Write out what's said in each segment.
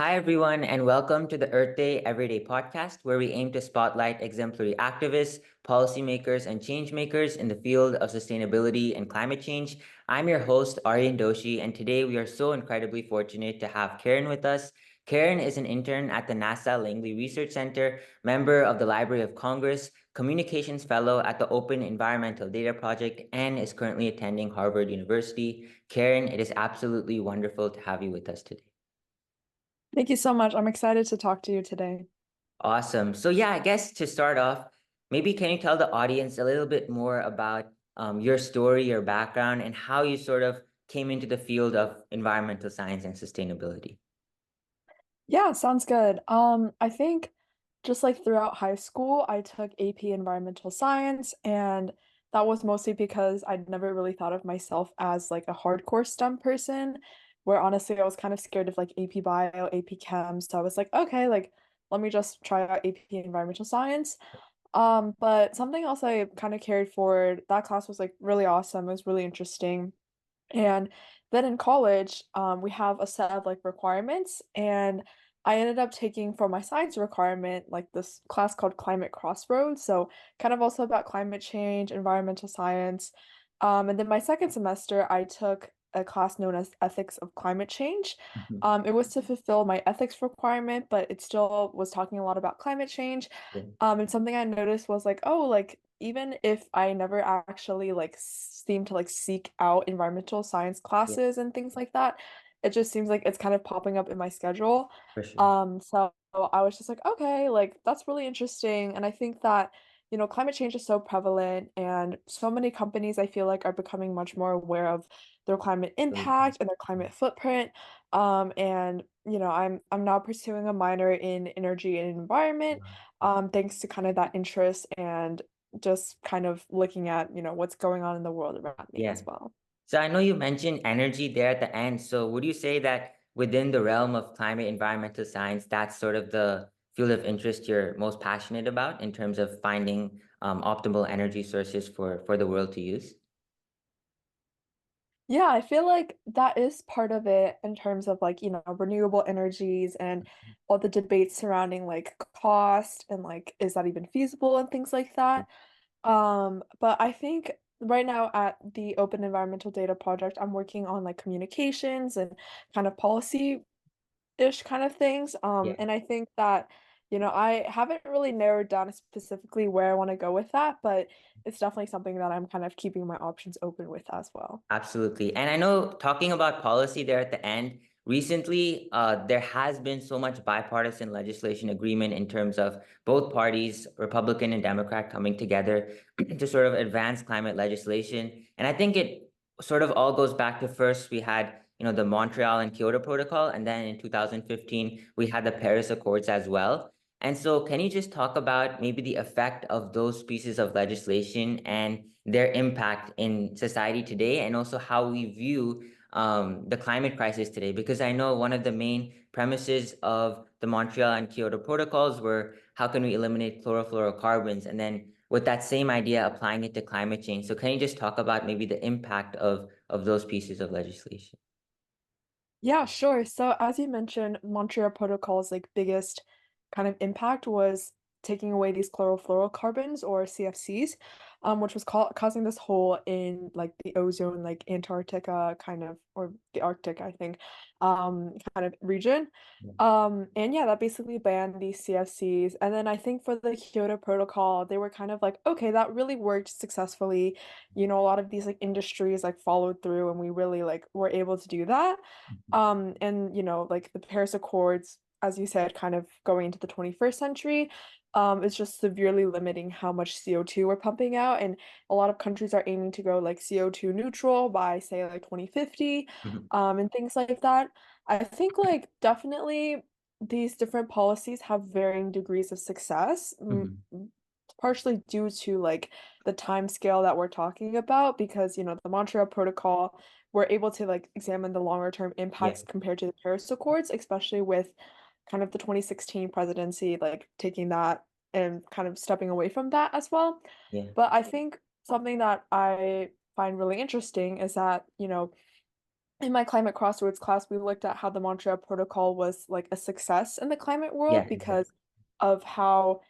Hi, everyone, and welcome to the Earth Day Everyday podcast, where we aim to spotlight exemplary activists, policymakers, and changemakers in the field of sustainability and climate change. I'm your host, Aryan Doshi, and today we are so incredibly fortunate to have Karen with us. Karen is an intern at the NASA Langley Research Center, member of the Library of Congress, communications fellow at the Open Environmental Data Project, and is currently attending Harvard University. Karen, it is absolutely wonderful to have you with us today. Thank you so much. I'm excited to talk to you today. Awesome. So yeah, I guess to start off, maybe can you tell the audience a little bit more about your story, your background, and how you sort of came into the field of environmental science and sustainability? Yeah, sounds good. I think just like throughout high school, I took AP Environmental Science, and that was mostly because I'd never really thought of myself as like a hardcore STEM person, where honestly I was kind of scared of like AP Bio, AP Chem. So I was like, okay, like let me just try out AP Environmental Science. But something else I kind of carried forward, that class was like really awesome. It was really interesting. And then in college, we have a set of like requirements, and I ended up taking for my science requirement like this class called Climate Crossroads. So kind of also about climate change, environmental science. And then my second semester, I took a class known as Ethics of Climate Change. Mhm. It was to fulfill my ethics requirement, but it still was talking a lot about climate change. Yeah. And something I noticed was like, oh, like even if I never actually like seem to like seek out environmental science Yeah, classes and things like that, it just seems like it's kind of popping up in my schedule. for sure. So I was just like, okay, like that's really interesting. And I think that, climate change is so prevalent and so many companies I feel like are becoming much more aware of their climate Absolutely. impact and their climate footprint. And I'm now pursuing a minor in energy and environment, thanks to kind of that interest and just kind of looking at, what's going on in the world around me Yeah. as well. So I know you mentioned energy there at the end. So would you say that within the realm of climate environmental science, that's sort of the field of interest you're most passionate about in terms of finding optimal energy sources for the world to use? Yeah, I feel like that is part of it in terms of like, renewable energies and all the debates surrounding like cost and like is that even feasible and things like that. But I think right now at the Open Environmental Data Project, I'm working on like communications and kind of policy-ish kind of things. Yeah. And I think that, I haven't really narrowed down specifically where I want to go with that, but it's definitely something that I'm kind of keeping my options open with as well. Absolutely. And I know talking about policy there at the end, recently there has been so much bipartisan legislation agreement in terms of both parties, Republican and Democrat, coming together to sort of advance climate legislation. And I think it sort of all goes back to first we had, the Montreal and Kyoto Protocol, and then in 2015 we had the Paris Accords as well. And so can you just talk about maybe the effect of those pieces of legislation and their impact in society today, and also how we view the climate crisis today? Because I know one of the main premises of the Montreal and Kyoto protocols were how can we eliminate chlorofluorocarbons, and then with that same idea, applying it to climate change. So can you just talk about maybe the impact of those pieces of legislation? Yeah, sure. So as you mentioned, Montreal Protocol's like biggest kind of impact was taking away these chlorofluorocarbons or CFCs, which was causing this hole in like the ozone, like Antarctica kind of, or the Arctic, I think, kind of region. Yeah. And yeah, that basically banned these CFCs. And then I think for the Kyoto Protocol, they were kind of like, okay, that really worked successfully. A lot of these like industries like followed through and we really like were able to do that. And like the Paris Accords, as you said, kind of going into the 21st century, is just severely limiting how much CO2 we're pumping out. And a lot of countries are aiming to go like CO2 neutral by say like 2050, Mhm. and things like that. I think like definitely these different policies have varying degrees of success. Mhm. Partially due to like the time scale that we're talking about because the Montreal Protocol we're able to like examine the longer term Yeah, impacts compared to the Paris Accords, especially with kind of the 2016 presidency like taking that and kind of stepping away from that as well. yeah, But I think something that I find really interesting is that, in my climate crossroads class, we looked at how the Montreal Protocol was like a success in the climate world Yeah, because exactly. of how,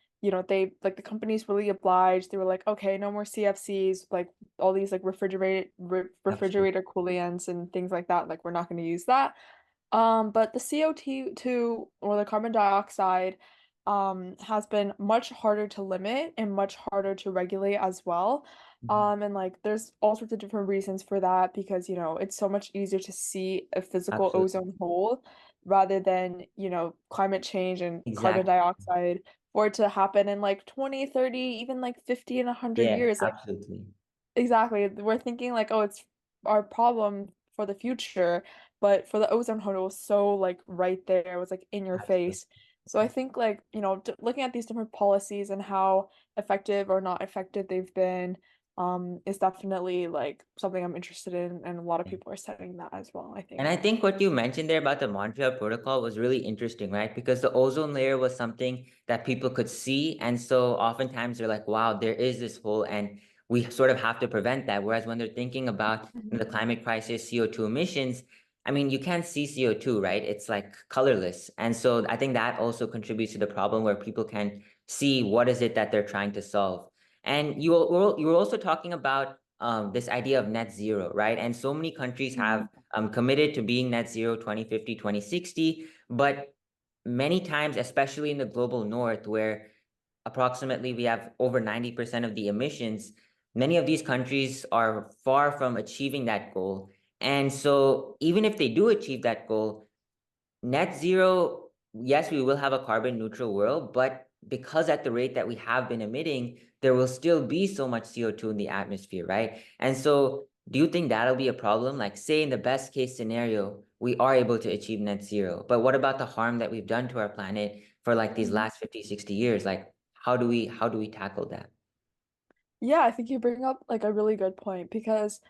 they like the companies really obliged. They were like, okay, no more CFCs, like all these like Absolutely. refrigerator coolants and things like that. Like we're not going to use that. But the CO2 or the carbon dioxide has been much harder to limit and much harder to regulate as well. Mhm. And like there's all sorts of different reasons for that because, it's so much easier to see a physical Absolutely. ozone hole rather than, climate change and carbon Exactly. dioxide for it to happen in like 20, 30, even like 50 and 100 Yeah, years. Like absolutely. exactly. We're thinking like, oh, it's our problem for the future, but for the ozone hole, it was so like right there. It was like in your Absolutely. face. So I think like, looking at these different policies and how effective or not effective they've been, is definitely like something I'm interested in, and a lot of people are studying that as well, I And think. I think what you mentioned there about the Montreal Protocol was really interesting, right? Because the ozone layer was something that people could see. And so oftentimes they're like, wow, there is this hole, and we sort of have to prevent that. Whereas when they're thinking about the Mhm. climate crisis, CO2 emissions, I mean, you can't see CO2, right? It's like colorless. And so I think that also contributes to the problem where people can see what is it that they're trying to solve. And you were also talking about this idea of net zero, right? And so many countries have Mhm. committed to being net zero 2050, 2060. But many times, especially in the global north, where approximately we have over 90% of the emissions, many of these countries are far from achieving that goal. And so even if they do achieve that goal, net zero, yes, we will have a carbon neutral world, but because at the rate that we have been emitting, there will still be so much CO2 in the atmosphere, right? And so do you think that'll be a problem? Like, say in the best case scenario, we are able to achieve net zero, but what about the harm that we've done to our planet for like these Mhm. last 50, 60 years? Like, how do we tackle that? Yeah, I think you bring up like a really good point because,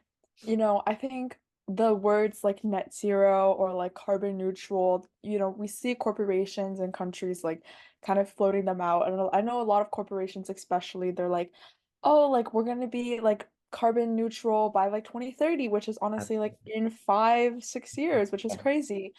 I think the words like net zero or like carbon neutral, we see corporations and countries like kind of floating them out. And I know a lot of corporations, especially, they're like, oh, like we're gonna be like carbon neutral by like 2030, which is honestly like Absolutely. in 5, 6 years, which is crazy.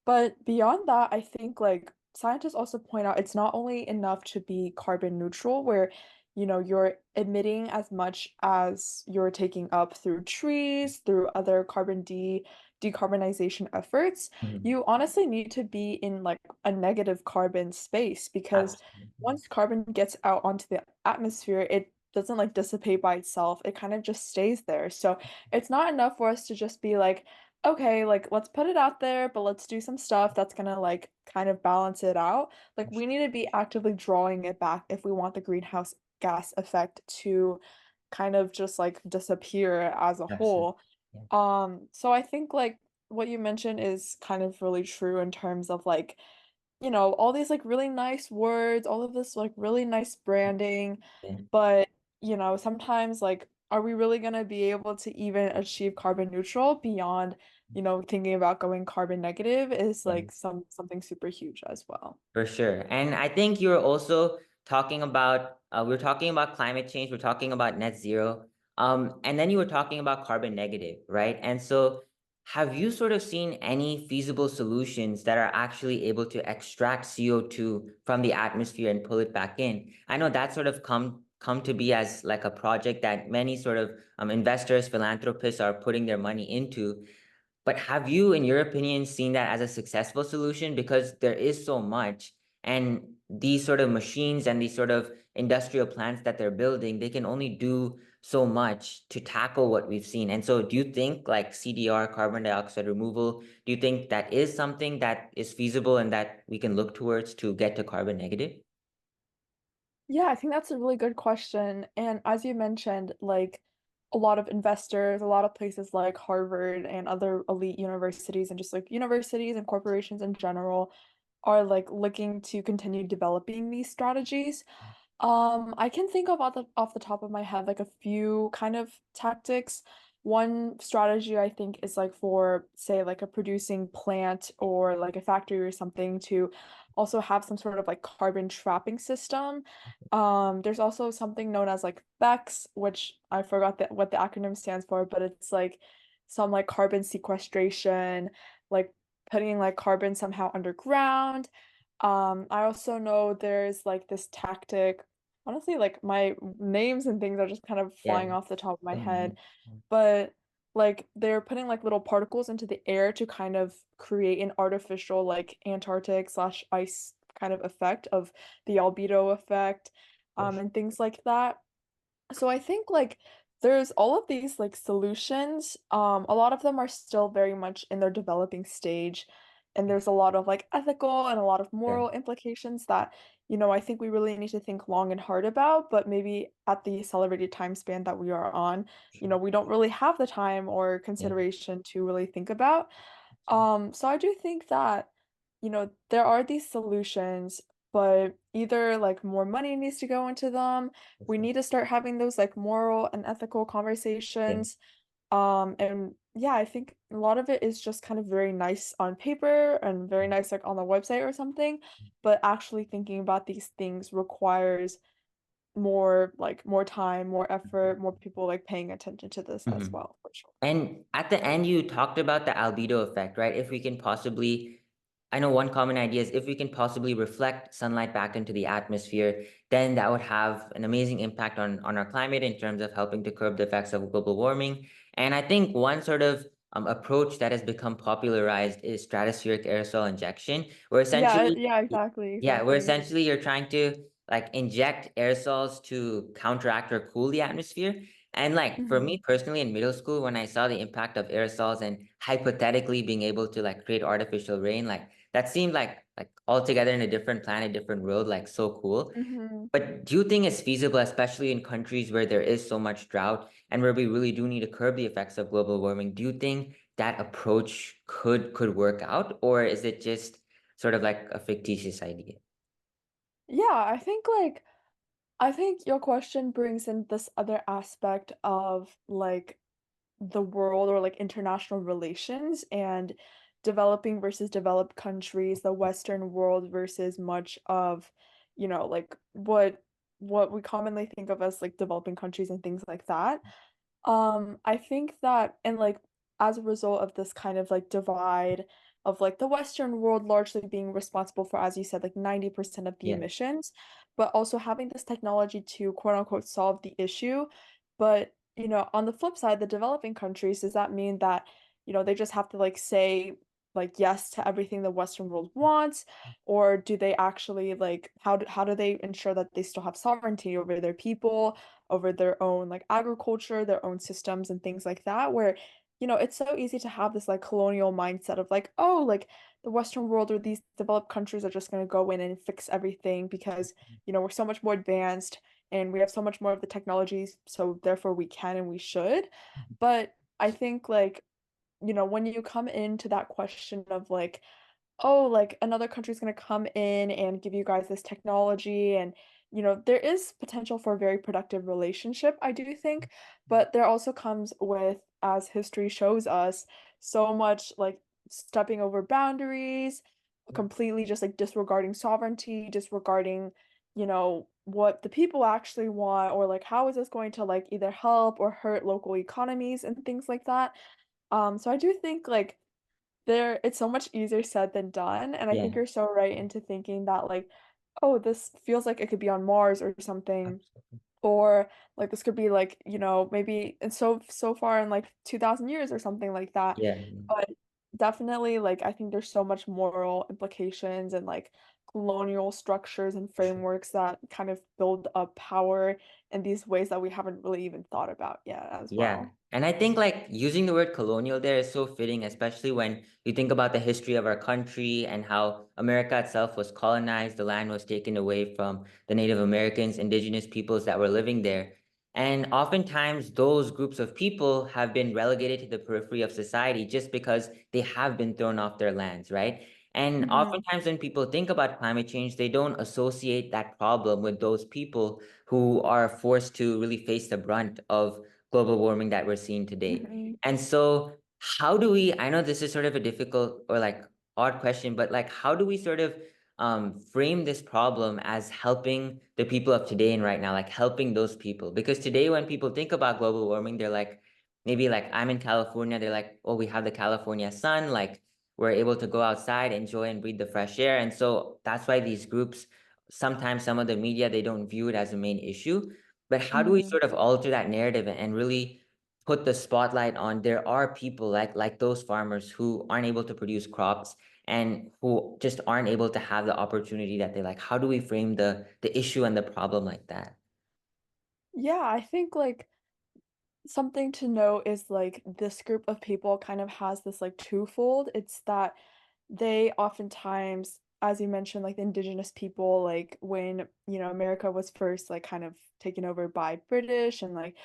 But beyond that, I think like scientists also point out it's not only enough to be carbon neutral, where you're emitting as much as you're taking up through trees, through other decarbonization efforts. Mhm. You honestly need to be in like a negative carbon space because Absolutely. once carbon gets out onto the atmosphere, it doesn't like dissipate by itself. It kind of just stays there. So it's not enough for us to just be like, okay, like let's put it out there, but let's do some stuff that's gonna like kind of balance it out. Like we need to be actively drawing it back if we want the greenhouse gas effect to kind of just like disappear as a Absolutely. whole. Yeah. So I think like what you mentioned is kind of really true in terms of like, all these like really nice words, all of this like really nice branding, Yeah. but sometimes like are we really going to be able to even achieve carbon neutral beyond, thinking about going carbon negative is Yeah. like something super huge as well. For sure. And I think you're also talking about we're talking about climate change, we're talking about net zero. And then you were talking about carbon negative, right? And so have you sort of seen any feasible solutions that are actually able to extract CO2 from the atmosphere and pull it back in? I know that sort of come to be as like a project that many sort of investors, philanthropists are putting their money into. But have you, in your opinion, seen that as a successful solution? Because there is so much, and these sort of machines and these sort of industrial plants that they're building, they can only do so much to tackle what we've seen. And so, do you think like CDR, carbon dioxide removal, do you think that is something that is feasible and that we can look towards to get to carbon negative? Yeah, I think that's a really good question. And as you mentioned, like a lot of investors, a lot of places like Harvard and other elite universities, and just like universities and corporations in general, are like looking to continue developing these strategies. I can think of off the top of my head like a few kind of tactics. One strategy I think is like for, say, like a producing plant or like a factory or something to also have some sort of like carbon trapping system. There's also something known as like BECS, which I forgot what the acronym stands for, but it's like some like carbon sequestration, like putting like carbon somehow underground. I also know there's like this tactic. Honestly, like my names and things are just kind of Yeah. flying off the top of my Mhm. head, but like they're putting like little particles into the air to kind of create an artificial like Antarctic slash ice kind of effect of the albedo effect, Gosh. and things like that. So I think like there's all of these like solutions. A lot of them are still very much in their developing stage. And there's a lot of like ethical and a lot of Yeah. moral implications that, I think we really need to think long and hard about, but maybe at the accelerated time span that we are on, Sure. we don't really have the time or Yeah. consideration to really think about. So I do think that, there are these solutions, but either like more money needs to go into them. We Sure. need to start having those like moral and ethical Yeah. conversations. And yeah, I think a lot of it is just kind of very nice on paper and very nice like on the website or something, but actually thinking about these things requires more time, more effort, more people like paying attention to this as Mhm. well, for sure. And at the end, you talked about the albedo effect, right? If we can possibly, I know one common idea is if we can possibly reflect sunlight back into the atmosphere, then that would have an amazing impact on our climate in terms of helping to curb the effects of global warming. And I think one sort of approach that has become popularized is stratospheric aerosol injection, where Yeah, essentially, yeah, exactly, yeah, where exactly. essentially you're trying to like inject aerosols to counteract or cool the atmosphere. And like for me Mhm. personally in middle school, when I saw the impact of aerosols and hypothetically being able to like create artificial rain, like that seemed like altogether in a different planet, different world, like so cool. Mhm. But do you think it's feasible, especially in countries where there is so much drought and where we really do need to curb the effects of global warming? Do you think that approach could work out, or is it just sort of like a fictitious idea? Yeah, I think your question brings in this other aspect of like the world or like international relations and developing versus developed countries, the Western world versus much of, like what we commonly think of as like developing countries and things like that. I think that and like as a result of this kind of like divide of like the Western world largely being responsible for, as you said, like 90% of the Yeah. emissions, but also having this technology to quote unquote solve the issue. But, on the flip side, the developing countries, does that mean that, they just have to like say like yes to everything the Western world wants? Or do they actually like how do they ensure that they still have sovereignty over their people, over their own like agriculture, their own systems and things like that, where it's so easy to have this like colonial mindset of like, oh, like the Western world or these developed countries are just going to go in and fix everything because, we're so much more advanced and we have so much more of the technologies, so therefore we can and we should. But I think like, when you come into that question of like, oh, like another country's gonna come in and give you guys this technology and there is potential for a very productive relationship, I do think, but there also comes with, as history shows us, so much like stepping over boundaries, completely just like disregarding sovereignty, disregarding, what the people actually want, or like how is this going to like either help or hurt local economies and things like that. So I do think like it's so much easier said than done, and I think Yeah. you're so right into thinking that, like, "Oh, this feels like it could be on Mars or something," Absolutely. or, like, this could be, like, maybe in so far in, like, 2,000 years or something like that, Yeah. but definitely, like, I think there's so much moral implications and, like, colonial structures and For sure. frameworks that kind of build up power in these ways that we haven't really even thought about yet as Yeah. well. And I think like using the word colonial there is so fitting, especially when you think about the history of our country and how America itself was colonized, the land was taken away from the Native Americans, indigenous peoples that were living there. And oftentimes those groups of people have been relegated to the periphery of society just because they have been thrown off their lands, right? And Mhm. oftentimes when people think about climate change, they don't associate that problem with those people who are forced to really face the brunt of global warming that we're seeing today. Mhm. And so how do we, I know this is sort of a difficult or like odd question, but like how do we sort of frame this problem as helping the people of today and right now, like helping those people? Because today when people think about global warming, they're like, maybe like I'm in California, they're like, oh, we have the California sun, like we're able to go outside, enjoy and breathe the fresh air. And so that's why these groups, sometimes some of the media, they don't view it as a main issue. But how do we Mhm. sort of alter that narrative and really put the spotlight on there are people like those farmers who aren't able to produce crops and who just aren't able to have the opportunity that they like? How do we frame the issue and the problem like that? Yeah, I think like something to note is like this group of people kind of has this like twofold. It's that they oftentimes, as you mentioned, like the indigenous people, like when, America was first like kind of taken over by British and like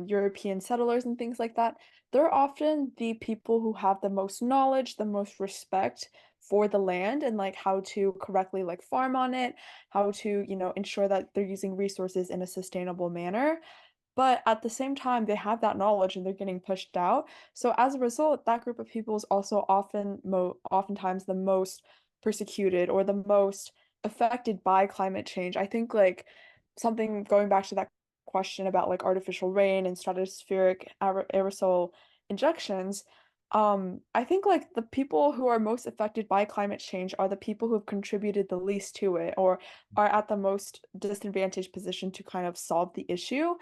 European settlers and things like that, they're often the people who have the most knowledge, the most respect for the land and like how to correctly like farm on it, how to, ensure that they're using resources in a sustainable manner. But at the same time, they have that knowledge and they're getting pushed out. So as a result, that group of people is also oftentimes the most persecuted or the most affected by climate change. I think like something going back to that question about like artificial rain and stratospheric aerosol injections, I think like the people who are most affected by climate change are the people who have contributed the least to it or are at the most disadvantaged position to kind of solve the issue.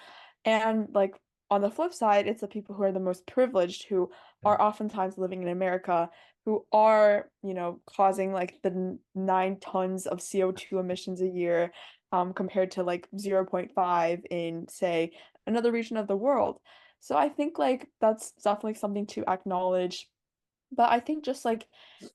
And like on the flip side, it's the people who are the most privileged who are oftentimes living in America who are, causing like the 9 tons of CO2 emissions a year, compared to like zero point 0.5 in, say, another region of the world. So I think like that's definitely something to acknowledge, but I think just like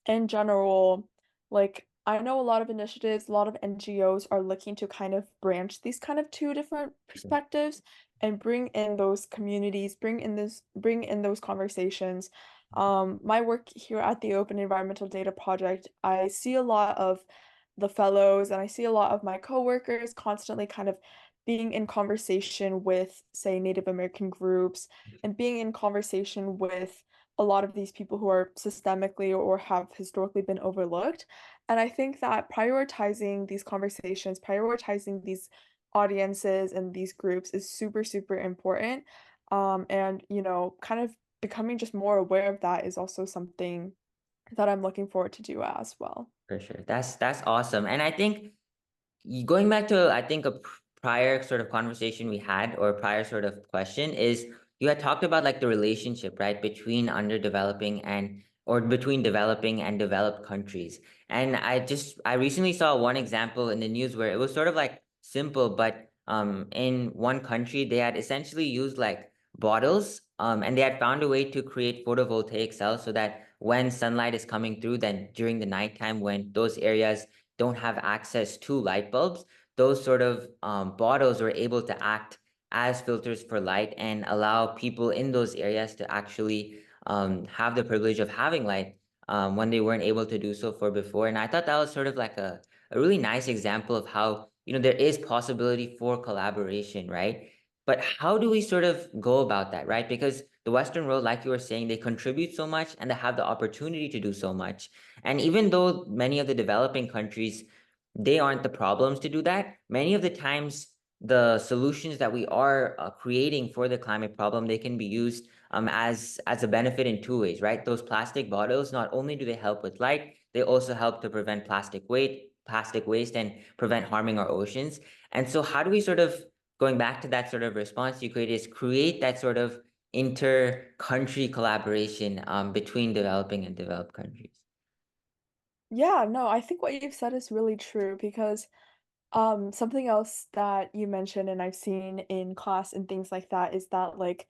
in general, like I know a lot of initiatives, a lot of NGOs are looking to kind of branch these kind of two different perspectives and bring in those communities, bring in those conversations. My work here at the Open Environmental Data Project, I see a lot of the fellows and I see a lot of my coworkers constantly kind of being in conversation with, say, Native American groups and being in conversation with a lot of these people who are systemically or have historically been overlooked. And I think that prioritizing these conversations, prioritizing these audiences and these groups is super, super important. And, kind of becoming just more aware of that is also something that I'm looking forward to do as well. For sure. That's awesome. And I think going back to, I think, a prior sort of conversation we had or prior sort of question is you had talked about like the relationship, right, between underdeveloping and or between developing and developed countries. And I recently saw one example in the news where it was sort of like simple, but in one country they had essentially used like bottles and they had found a way to create photovoltaic cells so that when sunlight is coming through, then during the nighttime when those areas don't have access to light bulbs, those sort of bottles were able to act as filters for light and allow people in those areas to actually have the privilege of having light when they weren't able to do so for before. And I thought that was sort of like a really nice example of how, there is possibility for collaboration, right? But how do we sort of go about that, right? Because the Western world, like you were saying, they contribute so much and they have the opportunity to do so much. And even though many of the developing countries, they aren't the problems to do that, many of the times the solutions that we are creating for the climate problem, they can be used as a benefit in two ways, right? Those plastic bottles, not only do they help with light, they also help to prevent plastic waste and prevent harming our oceans. And so how do we sort of, going back to that sort of response you create, is create that sort of inter-country collaboration between developing and developed countries? Yeah, no, I think what you've said is really true because something else that you mentioned and I've seen in class and things like that is that like,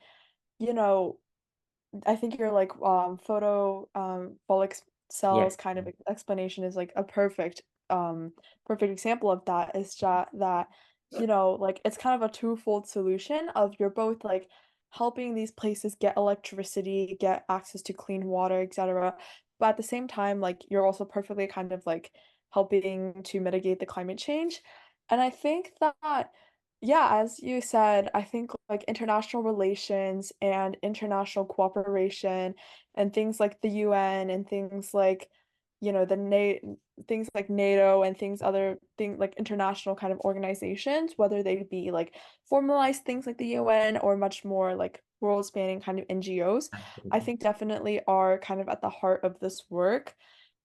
you know, I think your like photo Folix Yes. cells kind of explanation is like a perfect example of that is that like it's kind of a twofold solution of you're both like helping these places get electricity, get access to clean water, etc. But at the same time like you're also perfectly kind of like helping to mitigate the climate change. And I think that yeah, as you said, I think like international relations and international cooperation and things like the UN and things like, the things like NATO and things other things like international kind of organizations, whether they be like formalized things like the UN or much more like world spanning kind of NGOs, I Absolutely. think definitely are kind of at the heart of this work.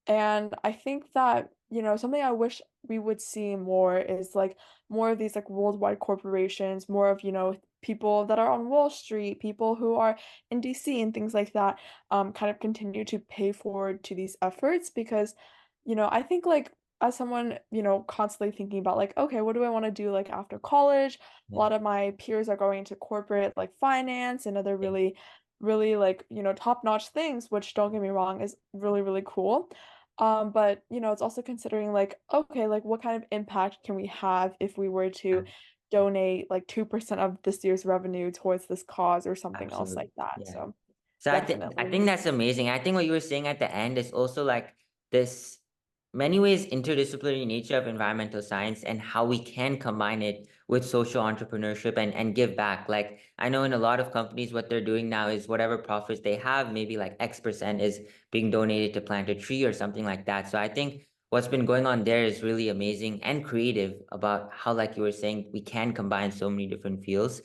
And I think that, something I wish we would see more is like more of these like worldwide corporations, more of, people that are on Wall Street, people who are in DC and things like that, kind of continue to pay forward to these efforts because, I think like as someone, constantly thinking about like, okay, what do I want to do like after college? A Yeah. lot of my peers are going into corporate like finance and other Yeah. really, really like, top-notch things, which don't get me wrong, is really, really cool. But it's also considering like, okay, like what kind of impact can we have if we were to donate like 2% of this year's revenue towards this cause or something else Absolutely. like that. Yeah. So So I think definitely. that's amazing. I think what you were saying at the end is also like this many ways interdisciplinary nature of environmental science and how we can combine it with social entrepreneurship and give back. Like I know in a lot of companies, what they're doing now is whatever profits they have, maybe like X% is being donated to plant a tree or something like that. So I think what's been going on there is really amazing and creative about how, like you were saying, we can combine so many different fields.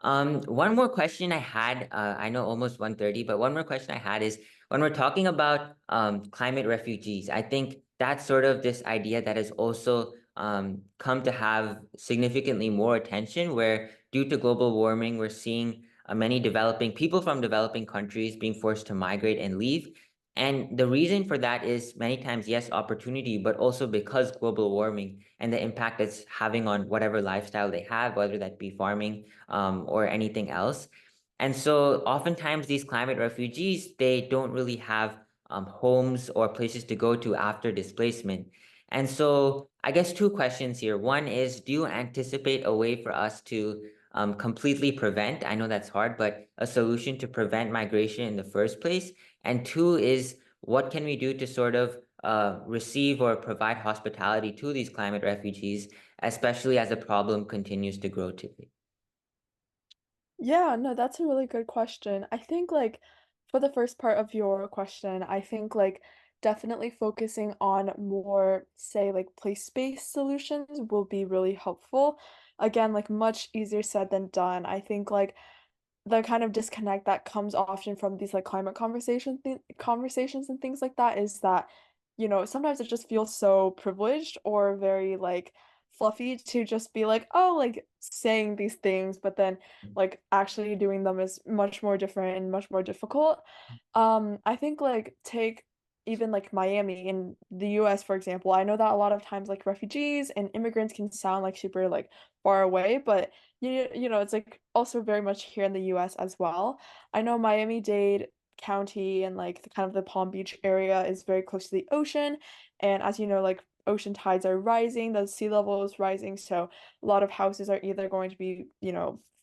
One more question I had, I know almost 1:30, but one more question I had is when we're talking about climate refugees, I think that's sort of this idea that has also come to have significantly more attention, where due to global warming, we're seeing many developing people from developing countries being forced to migrate and leave. And the reason for that is many times, yes, opportunity, but also because global warming and the impact it's having on whatever lifestyle they have, whether that be farming or anything else. And so oftentimes these climate refugees, they don't really have homes or places to go to after displacement. And so I guess two questions here. One is, do you anticipate a way for us to completely prevent, I know that's hard, but a solution to prevent migration in the first place? And two is, what can we do to sort of receive or provide hospitality to these climate refugees, especially as the problem continues to grow today? Yeah, no, that's a really good question. I think like for the first part of your question, I think like definitely focusing on more, say, like place-based solutions will be really helpful. Again, like much easier said than done. I think like the kind of disconnect that comes often from these like climate conversations and things like that is that sometimes it just feels so privileged or very like fluffy to just be like, oh, like saying these things, but then like actually doing them is much more different and much more difficult. I think like take even like Miami in the US, for example. I know that a lot of times like refugees and immigrants can sound like super like far away, but it's like also very much here in the US as well. I know Miami-Dade County and like the kind of the Palm Beach area is very close to the ocean. And as you know, like ocean tides are rising, the sea level is rising. So a lot of houses are either going to be,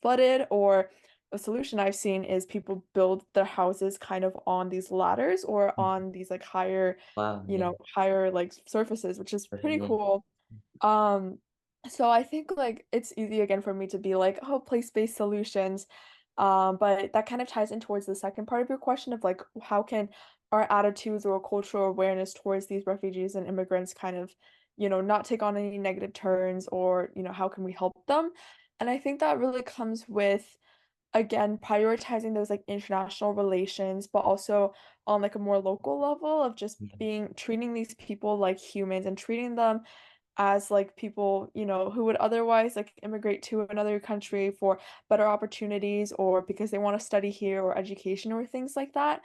flooded, or a solution I've seen is people build their houses kind of on these ladders or on these like higher, Wow, yeah, higher like surfaces, which is pretty yeah, cool. Um, so I think like it's easy again for me to be like, oh, place-based solutions. But that kind of ties in towards the second part of your question of like how can our attitudes or cultural awareness towards these refugees and immigrants kind of, not take on any negative turns, or, how can we help them? And I think that really comes with again prioritizing those like international relations, but also on like a more local level of just yeah. being treating these people like humans and treating them as like people, who would otherwise like immigrate to another country for better opportunities or because they want to study here or education or things like that.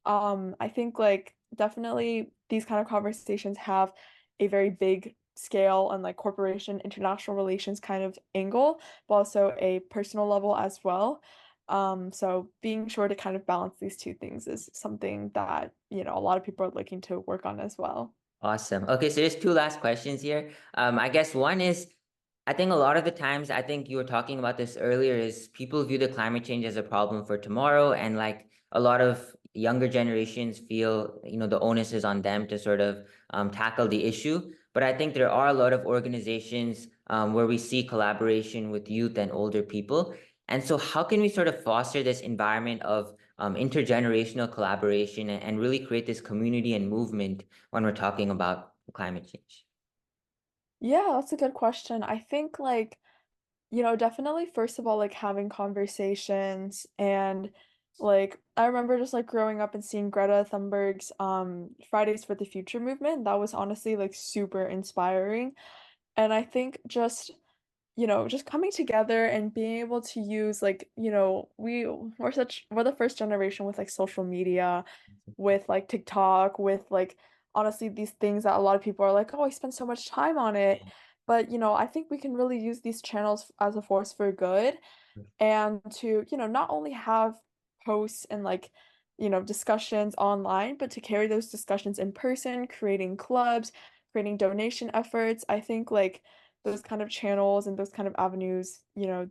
I think like definitely these kind of conversations have a very big scale and like corporation international relations kind of angle, but also a personal level as well. So being sure to kind of balance these two things is something that, a lot of people are looking to work on as well. Awesome. Okay, so there's two last questions here. I guess one is, I think a lot of the times, I think you were talking about this earlier, is people view the climate change as a problem for tomorrow, and like a lot of younger generations feel, the onus is on them to sort of tackle the issue. But I think there are a lot of organizations where we see collaboration with youth and older people. And so how can we sort of foster this environment of intergenerational collaboration and really create this community and movement when we're talking about climate change? Yeah, that's a good question. I think like, definitely first of all, like having conversations and like I remember just like growing up and seeing Greta Thunberg's Fridays for the Future movement. That was honestly like super inspiring. And I think just coming together and being able to use like, we're the first generation with like social media, with like TikTok, with like honestly these things that a lot of people are like, "Oh, I spend so much time on it." But, I think we can really use these channels as a force for good and to, not only have posts and like, discussions online, but to carry those discussions in person, creating clubs, creating donation efforts. I think like those kind of channels and those kind of avenues,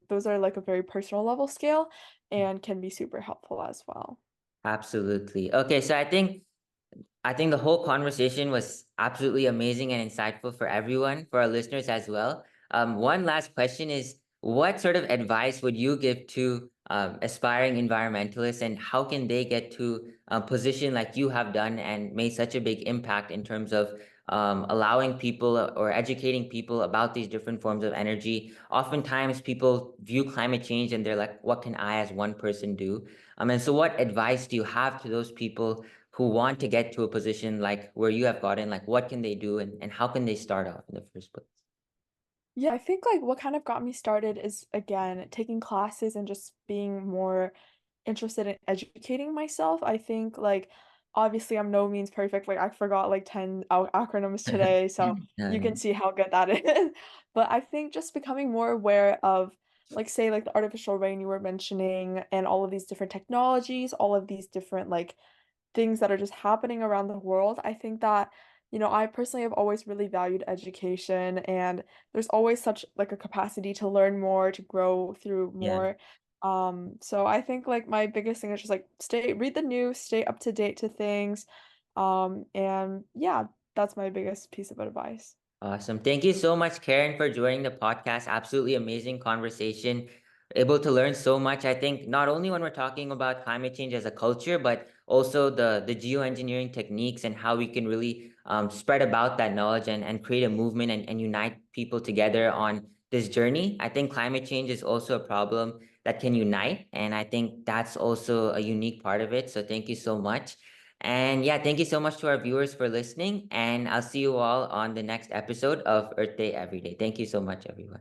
those are like a very personal level scale and can be super helpful as well. Absolutely. Okay, so I think the whole conversation was absolutely amazing and insightful for everyone, for our listeners as well. One last question is, what sort of advice would you give to aspiring environmentalists, and how can they get to a position like you have done and made such a big impact in terms of allowing people or educating people about these different forms of energy? Oftentimes, people view climate change and they're like, what can I as one person do? And so what advice do you have to those people who want to get to a position like where you have gotten? Like, what can they do, and how can they start off in the first place? Yeah, I think like what kind of got me started is again taking classes and just being more interested in educating myself. I think like obviously I'm no means perfect. Like I forgot like 10 acronyms today, so you Yeah, can see how good that is. But I think just becoming more aware of like say like the artificial rain you were mentioning and all of these different technologies, all of these different like things that are just happening around the world. I think that, I personally have always really valued education and there's always such like a capacity to learn more, to grow through yeah. more. So I think like my biggest thing is just like read the news, stay up to date to things. And yeah, that's my biggest piece of advice. Awesome. Thank you so much, Karen, for joining the podcast. Absolutely amazing conversation. Able to learn so much. I think not only when we're talking about climate change as a culture, but also the geoengineering techniques and how we can really spread about that knowledge and create a movement and unite people together on this journey. I think climate change is also a problem that can unite, and I think that's also a unique part of it. So thank you so much. And yeah, thank you so much to our viewers for listening. And I'll see you all on the next episode of Earth Day Every Day. Thank you so much, everyone.